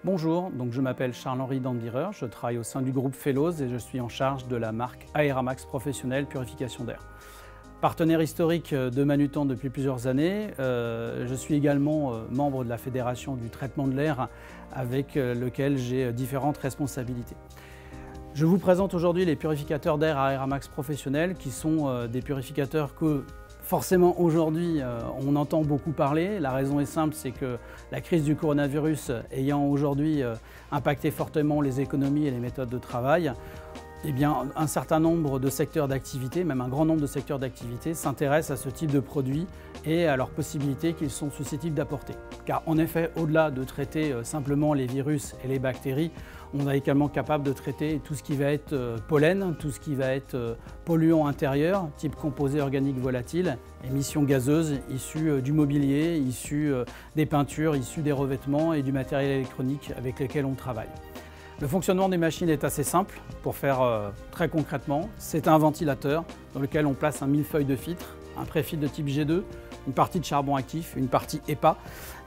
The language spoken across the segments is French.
Bonjour, je m'appelle Charles-Henri Dandebirer, je travaille au sein du groupe Fellows et je suis en charge de la marque Aeramax Professionnel Purification d'air. Partenaire historique de Manutan depuis plusieurs années, je suis également membre de la Fédération du traitement de l'air avec lequel j'ai différentes responsabilités. Je vous présente aujourd'hui les purificateurs d'air Aeramax Professionnel qui sont des purificateurs que forcément aujourd'hui on entend beaucoup parler. La raison est simple, c'est que la crise du coronavirus ayant aujourd'hui impacté fortement les économies et les méthodes de travail, un certain nombre de secteurs d'activité, même un grand nombre de secteurs d'activité, s'intéressent à ce type de produits et à leurs possibilités qu'ils sont susceptibles d'apporter. Car en effet, au-delà de traiter simplement les virus et les bactéries, on est également capable de traiter tout ce qui va être pollen, tout ce qui va être polluant intérieur, type composés organiques volatiles, émissions gazeuses issues du mobilier, issues des peintures, issues des revêtements et du matériel électronique avec lequel on travaille. Le fonctionnement des machines est assez simple. Pour faire très concrètement, c'est un ventilateur dans lequel on place un millefeuille de filtre, un pré-filtre de type G2, une partie de charbon actif, une partie EPA.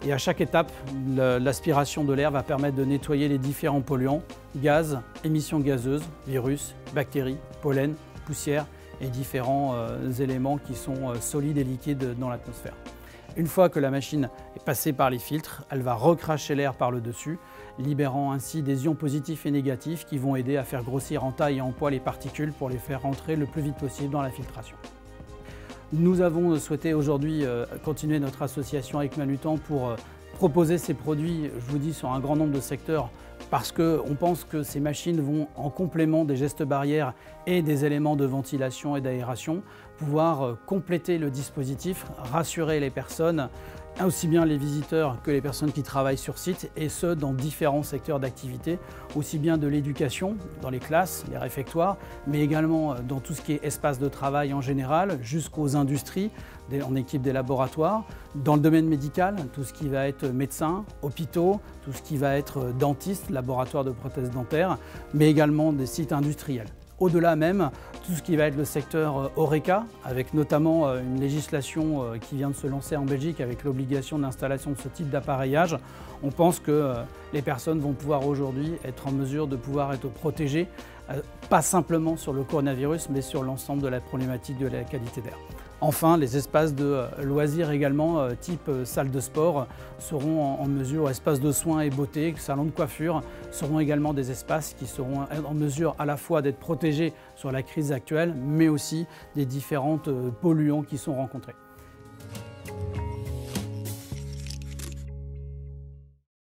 Et à chaque étape, l'aspiration de l'air va permettre de nettoyer les différents polluants, gaz, émissions gazeuses, virus, bactéries, pollen, poussière et différents éléments qui sont solides et liquides dans l'atmosphère. Une fois que la machine est passée par les filtres, elle va recracher l'air par le dessus, libérant ainsi des ions positifs et négatifs qui vont aider à faire grossir en taille et en poids les particules pour les faire rentrer le plus vite possible dans la filtration. Nous avons souhaité aujourd'hui continuer notre association avec Manutan pour proposer ces produits, je vous dis, sur un grand nombre de secteurs parce qu'on pense que ces machines vont, en complément des gestes barrières et des éléments de ventilation et d'aération, pouvoir compléter le dispositif, rassurer les personnes, aussi bien les visiteurs que les personnes qui travaillent sur site, et ce, dans différents secteurs d'activité, aussi bien de l'éducation, dans les classes, les réfectoires, mais également dans tout ce qui est espace de travail en général, jusqu'aux industries, en équipe des laboratoires, dans le domaine médical, tout ce qui va être médecin, hôpitaux, tout ce qui va être dentiste, laboratoire de prothèses dentaires, mais également des sites industriels. Au-delà même, tout ce qui va être le secteur HoReCa, avec notamment une législation qui vient de se lancer en Belgique avec l'obligation d'installation de ce type d'appareillage, on pense que les personnes vont pouvoir aujourd'hui être en mesure de pouvoir être protégées, pas simplement sur le coronavirus, mais sur l'ensemble de la problématique de la qualité d'air. Enfin, les espaces de loisirs également, type salle de sport, seront en mesure, espaces de soins et beauté, salons de coiffure, seront également des espaces qui seront en mesure à la fois d'être protégés sur la crise actuelle, mais aussi des différentes polluants qui sont rencontrés.